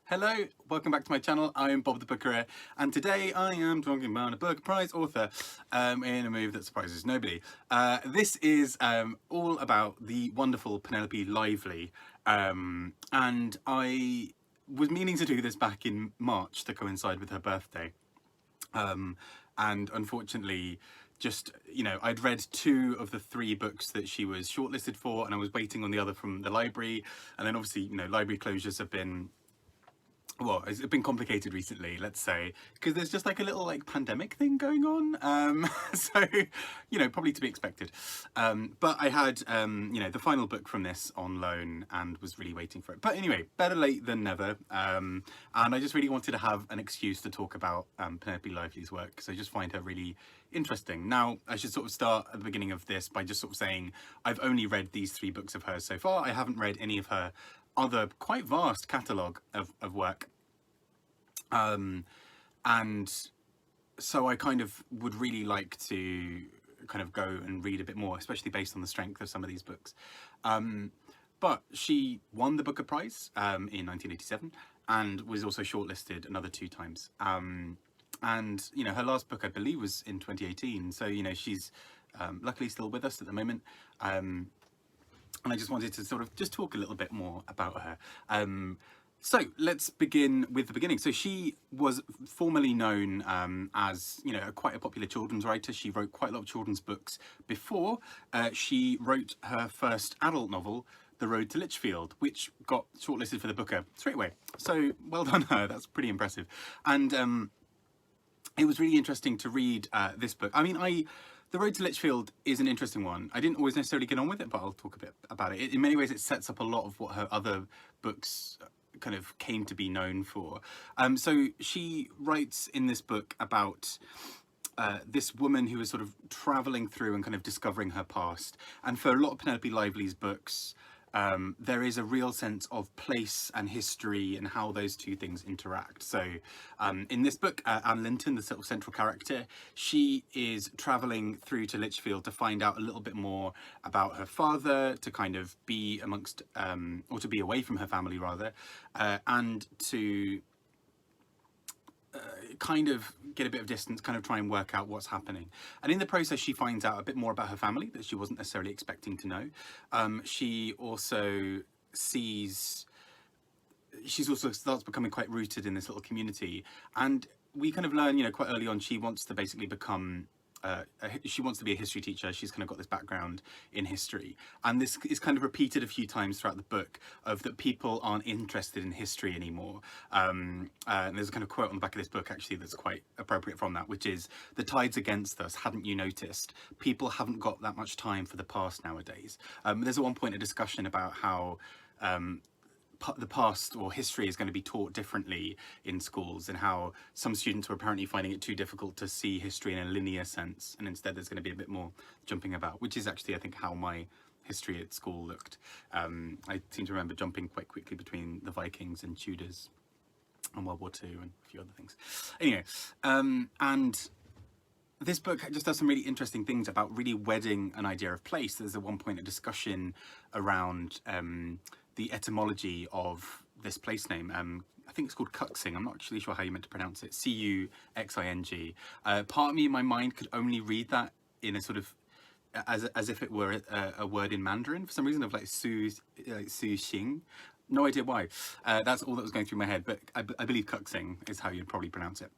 Hello, welcome back to my channel. I am Bob the Bookerer, and today I am talking about a Booker Prize author in a move that surprises nobody. This is all about the wonderful Penelope Lively, and I was meaning to do this back in March to coincide with her birthday, and unfortunately I'd read 2 of the 3 books that she was shortlisted for, and I was waiting on the other from the library, and then obviously library closures have been, well, it's been complicated recently, let's say, because there's just like a little pandemic thing going on. So, probably to be expected. But I had, the final book from this on loan and was really waiting for it. But anyway, better late than never. And I just really wanted to have an excuse to talk about Penelope Lively's work, because I just find her really interesting. Now, I should sort of start at the beginning of this by just sort of saying I've only read these 3 books of hers so far. I haven't read any of her other quite vast catalogue of work, and so I kind of would really like to kind of go and read a bit more, especially based on the strength of some of these books. But she won the Booker Prize in 1987 and was also shortlisted another 2 times. And her last book, I believe, was in 2018, so she's luckily still with us at the moment. And I just wanted to sort of just talk a little bit more about her. So let's begin with the beginning. So she was formerly known as, quite a popular children's writer. She wrote quite a lot of children's books before she wrote her first adult novel, The Road to Litchfield, which got shortlisted for the Booker straight away. So well done her, that's pretty impressive. And it was really interesting to read this book. I mean, The Road to Litchfield is an interesting one. I didn't always necessarily get on with it, but I'll talk a bit about it. In many ways, it sets up a lot of what her other books kind of came to be known for. So she writes in this book about this woman who is sort of traveling through and kind of discovering her past. And for a lot of Penelope Lively's books, there is a real sense of place and history and how those 2 things interact. So in this book, Anne Linton, the sort of central character, she is travelling through to Litchfield to find out a little bit more about her father, to kind of be amongst, or to be away from her family rather, and to kind of get a bit of distance, kind of try and work out what's happening. And in the process, she finds out a bit more about her family that she wasn't necessarily expecting to know. She also starts becoming quite rooted in this little community. And we kind of learn, quite early on, she wants to basically become she wants to be a history teacher. She's kind of got this background in history, and this is kind of repeated a few times throughout the book, of that people aren't interested in history anymore. And there's a kind of quote on the back of this book actually that's quite appropriate from that, which is, "The tide's against us, hadn't you noticed? People haven't got that much time for the past nowadays." There's at one point a discussion about how the past or history is going to be taught differently in schools, and how some students were apparently finding it too difficult to see history in a linear sense, and instead there's going to be a bit more jumping about, which is actually, I think, how my history at school looked. I seem to remember jumping quite quickly between the Vikings and Tudors and World War II and a few other things. Anyway, and this book just does some really interesting things about really wedding an idea of place. There's at one point a discussion around the etymology of this place name. I think it's called Cuxing. I'm not actually sure how you meant to pronounce it. C-U-X-I-N-G. Part of me in my mind could only read that in a sort of, as if it were a word in Mandarin for some reason, of like Su Xing. No idea why. That's all that was going through my head, but I believe Cuxing is how you'd probably pronounce it.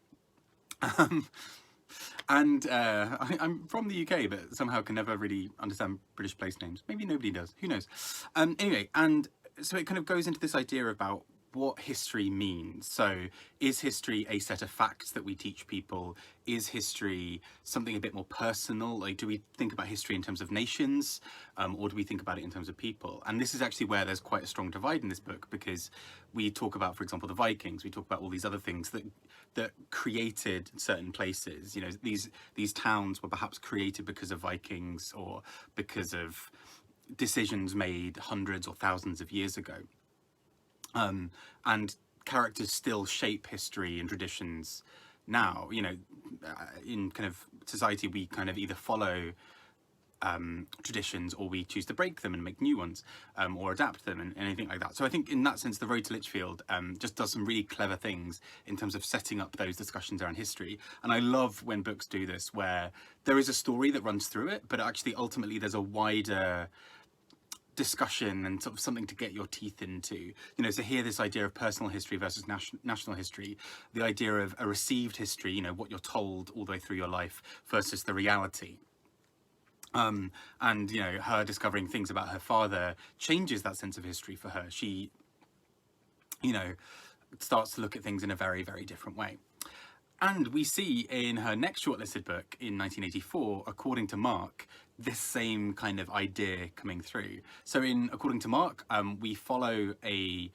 And I'm from the UK, but somehow can never really understand British place names. Maybe nobody does, who knows. Anyway, and so it kind of goes into this idea about what history means. So is history a set of facts that we teach people? Is history something a bit more personal? Like, do we think about history in terms of nations, or do we think about it in terms of people? And this is actually where there's quite a strong divide in this book, because we talk about, for example, the Vikings, we talk about all these other things that created certain places. These towns were perhaps created because of Vikings, or because of decisions made hundreds or thousands of years ago. And characters still shape history and traditions now. In kind of society, we kind of either follow traditions, or we choose to break them and make new ones, or adapt them, and anything like that. So I think in that sense, The Road to Litchfield just does some really clever things in terms of setting up those discussions around history. And I love when books do this, where there is a story that runs through it, but actually ultimately there's a wider discussion and sort of something to get your teeth into. You know, so here this idea of personal history versus national history, the idea of a received history, you know, what you're told all the way through your life versus the reality. And you know, her discovering things about her father changes that sense of history for her. She, you know, starts to look at things in a very, very different way. And we see in her next shortlisted book in 1984, According to Mark, this same kind of idea coming through. So in According to Mark, we follow a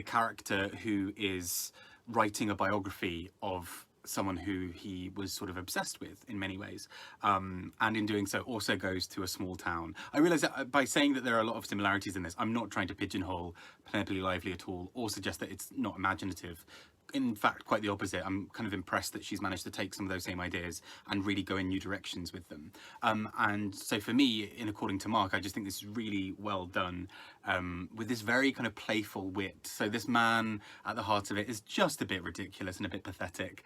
character who is writing a biography of someone who he was sort of obsessed with in many ways, and in doing so also goes to a small town. I realise that by saying that there are a lot of similarities in this, I'm not trying to pigeonhole Penelope Lively at all, or suggest that it's not imaginative. In fact, quite the opposite. I'm kind of impressed that she's managed to take some of those same ideas and really go in new directions with them. And so for me, in According to Mark, I just think this is really well done, with this very kind of playful wit. So this man at the heart of it is just a bit ridiculous and a bit pathetic.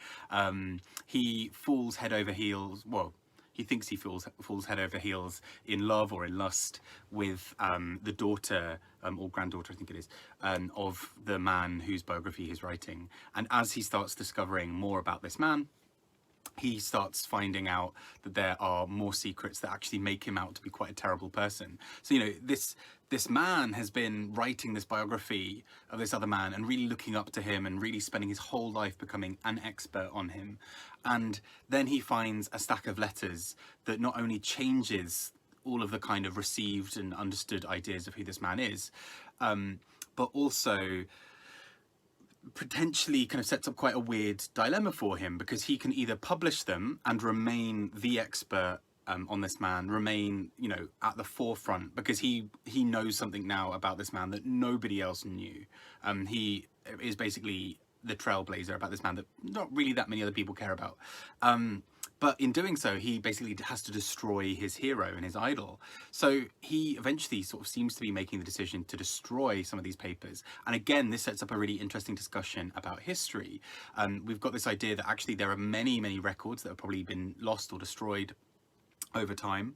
He falls head over heels, well, he thinks he falls head over heels in love or in lust with the daughter, or granddaughter I think it is, of the man whose biography he's writing. And as he starts discovering more about this man, he starts finding out that there are more secrets that actually make him out to be quite a terrible person. So, you know, this man has been writing this biography of this other man and really looking up to him and really spending his whole life becoming an expert on him. And then he finds a stack of letters that not only changes all of the kind of received and understood ideas of who this man is, but also potentially kind of sets up quite a weird dilemma for him, because he can either publish them and remain the expert on this man, remain, you know, at the forefront, because he knows something now about this man that nobody else knew. He is basically the trailblazer about this man that not really that many other people care about. But in doing so, he basically has to destroy his hero and his idol. So he eventually sort of seems to be making the decision to destroy some of these papers. And again, this sets up a really interesting discussion about history. We've got this idea that actually there are many, many records that have probably been lost or destroyed over time.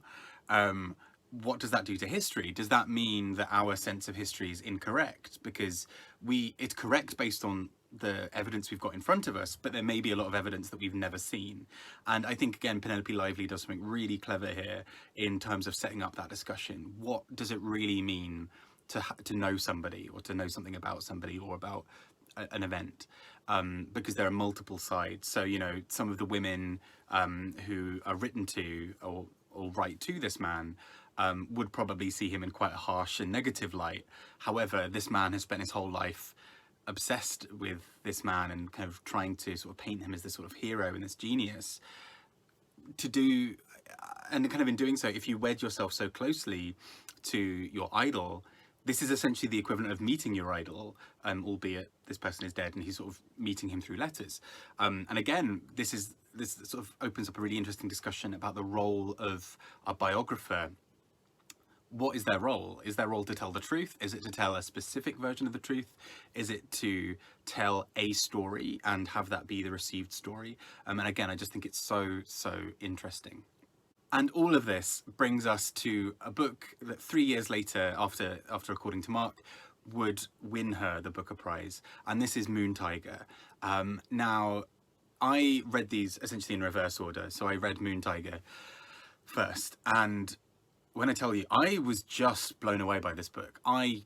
What does that do to history? Does that mean that our sense of history is incorrect? Because it's correct based on the evidence we've got in front of us, but there may be a lot of evidence that we've never seen. And I think, again, Penelope Lively does something really clever here in terms of setting up that discussion. What does it really mean to know somebody, or to know something about somebody, or about an event? Because there are multiple sides. So, you know, some of the women who are written to or write to this man would probably see him in quite a harsh and negative light. However, this man has spent his whole life obsessed with this man and kind of trying to sort of paint him as this sort of hero and this genius. And kind of in doing so, if you wed yourself so closely to your idol, this is essentially the equivalent of meeting your idol, albeit this person is dead and he's sort of meeting him through letters. And again, this sort of opens up a really interesting discussion about the role of a biographer. What is their role? Is their role to tell the truth? Is it to tell a specific version of the truth? Is it to tell a story and have that be the received story? And again, I just think it's so, so interesting. And all of this brings us to a book that 3 years later, after According to Mark, would win her the Booker Prize. And this is Moon Tiger. Now, I read these essentially in reverse order. So I read Moon Tiger first, and when I tell you, I was just blown away by this book. I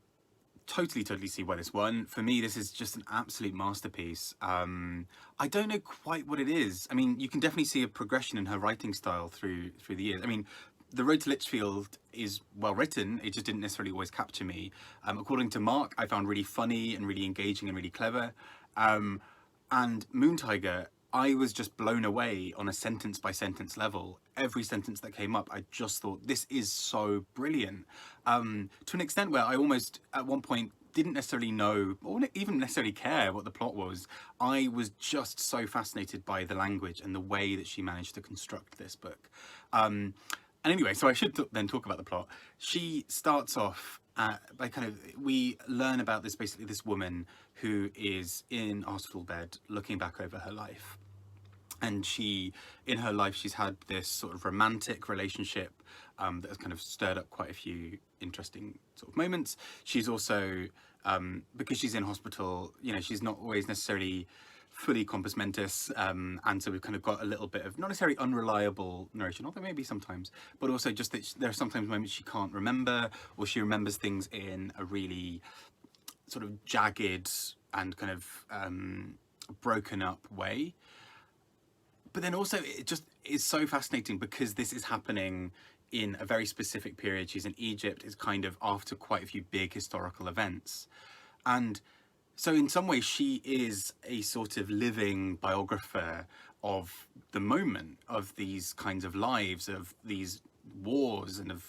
totally see why this won. For me, this is just an absolute masterpiece. I don't know quite what it is. I mean, you can definitely see a progression in her writing style through the years. I mean, The Road to Litchfield is well written. It just didn't necessarily always capture me. According to Mark, I found really funny and really engaging and really clever. And Moon Tiger, I was just blown away on a sentence by sentence level. Every sentence that came up, I just thought, this is so brilliant. To an extent where I almost, at one point, didn't necessarily know, or even necessarily care what the plot was. I was just so fascinated by the language and the way that she managed to construct this book. And anyway, so I should then talk about the plot. She starts off by we learn about this, basically this woman who is in a hospital bed looking back over her life. And in her life, she's had this sort of romantic relationship that has kind of stirred up quite a few interesting sort of moments. She's also, because she's in hospital, she's not always necessarily fully compos mentis, and so we've kind of got a little bit of not necessarily unreliable narration, although maybe sometimes, but also just that there are sometimes moments she can't remember, or she remembers things in a really sort of jagged and kind of broken up way. But then also it just is so fascinating because this is happening in a very specific period. She's in Egypt. It's kind of after quite a few big historical events. And so in some ways she is a sort of living biographer of the moment, of these kinds of lives, of these wars, and of,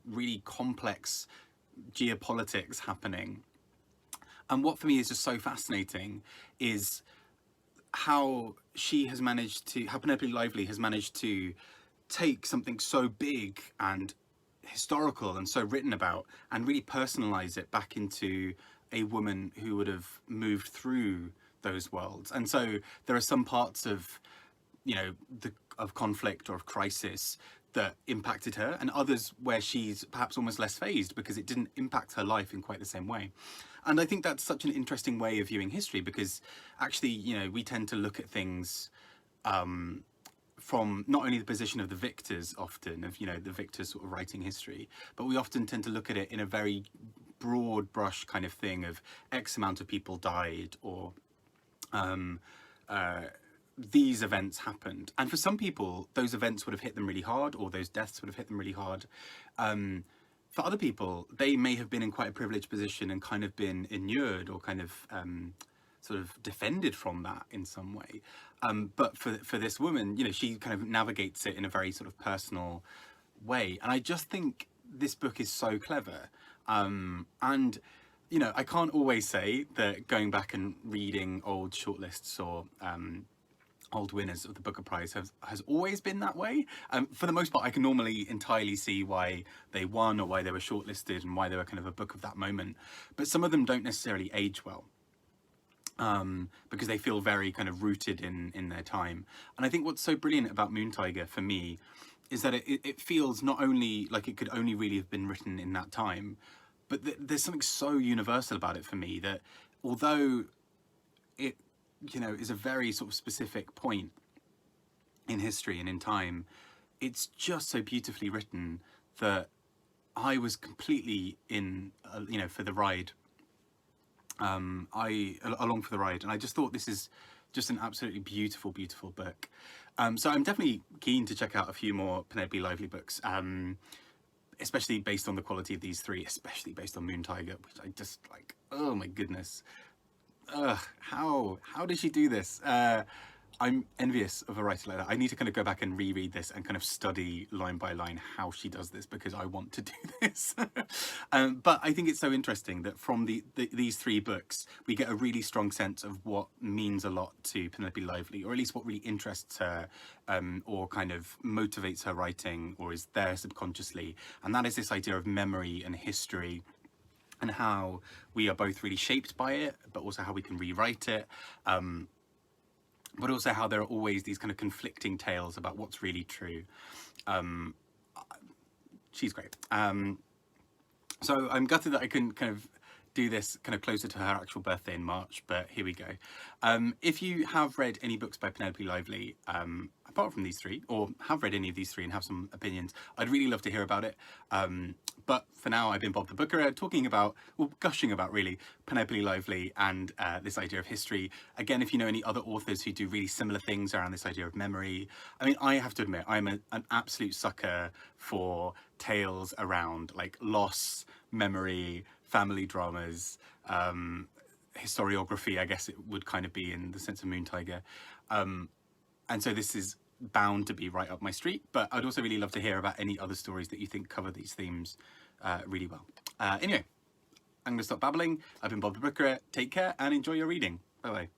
really complex geopolitics happening. And what for me is just so fascinating is how Penelope Lively has managed to take something so big and historical and so written about and really personalize it back into a woman who would have moved through those worlds. And so there are some parts of, of conflict or of crisis that impacted her, and others where she's perhaps almost less phased because it didn't impact her life in quite the same way. And I think that's such an interesting way of viewing history, because actually, we tend to look at things from not only the position of the victors often, of, the victors sort of writing history, but we often tend to look at it in a very broad brush kind of thing of X amount of people died, or these events happened. And for some people, those events would have hit them really hard, or those deaths would have hit them really hard. For other people, they may have been in quite a privileged position and kind of been inured or kind of sort of defended from that in some way. But for this woman, she kind of navigates it in a very sort of personal way. And I just think this book is so clever. And, I can't always say that going back and reading old shortlists or old winners of the Booker Prize has always been that way. For the most part, I can normally entirely see why they won or why they were shortlisted and why they were kind of a book of that moment. But some of them don't necessarily age well, because they feel very kind of rooted in their time. And I think what's so brilliant about Moon Tiger for me is that it feels not only like it could only really have been written in that time, but there's something so universal about it for me that although it is a very sort of specific point in history and in time, it's just so beautifully written that I was completely in, for the ride. Along for the ride, and I just thought this is just an absolutely beautiful, beautiful book. So I'm definitely keen to check out a few more Penelope Lively books, especially based on the quality of these three, especially based on Moon Tiger, which I just like. Oh my goodness. How did she do this? I'm envious of a writer like that. I need to kind of go back and reread this and kind of study line by line how she does this, because I want to do this. But I think it's so interesting that from these three books, we get a really strong sense of what means a lot to Penelope Lively, or at least what really interests her, or kind of motivates her writing, or is there subconsciously. And that is this idea of memory and history, and how we are both really shaped by it, but also how we can rewrite it. But also how there are always these kind of conflicting tales about what's really true. She's great. So I'm gutted that I couldn't kind of do this kind of closer to her actual birthday in March, but here we go. If you have read any books by Penelope Lively, apart from these three, or have read any of these three and have some opinions, I'd really love to hear about it. But for now, I've been Bob the Booker, talking about, well, gushing about really, Penelope Lively and this idea of history. Again, if you know any other authors who do really similar things around this idea of memory, I mean, I have to admit, I'm an absolute sucker for tales around like loss, memory, family dramas, historiography, I guess it would kind of be in the sense of Moon Tiger. And so this is bound to be right up my street, but I'd also really love to hear about any other stories that you think cover these themes really well. Anyway, I'm going to stop babbling. I've been Bob the Booker. Take care and enjoy your reading. Bye-bye.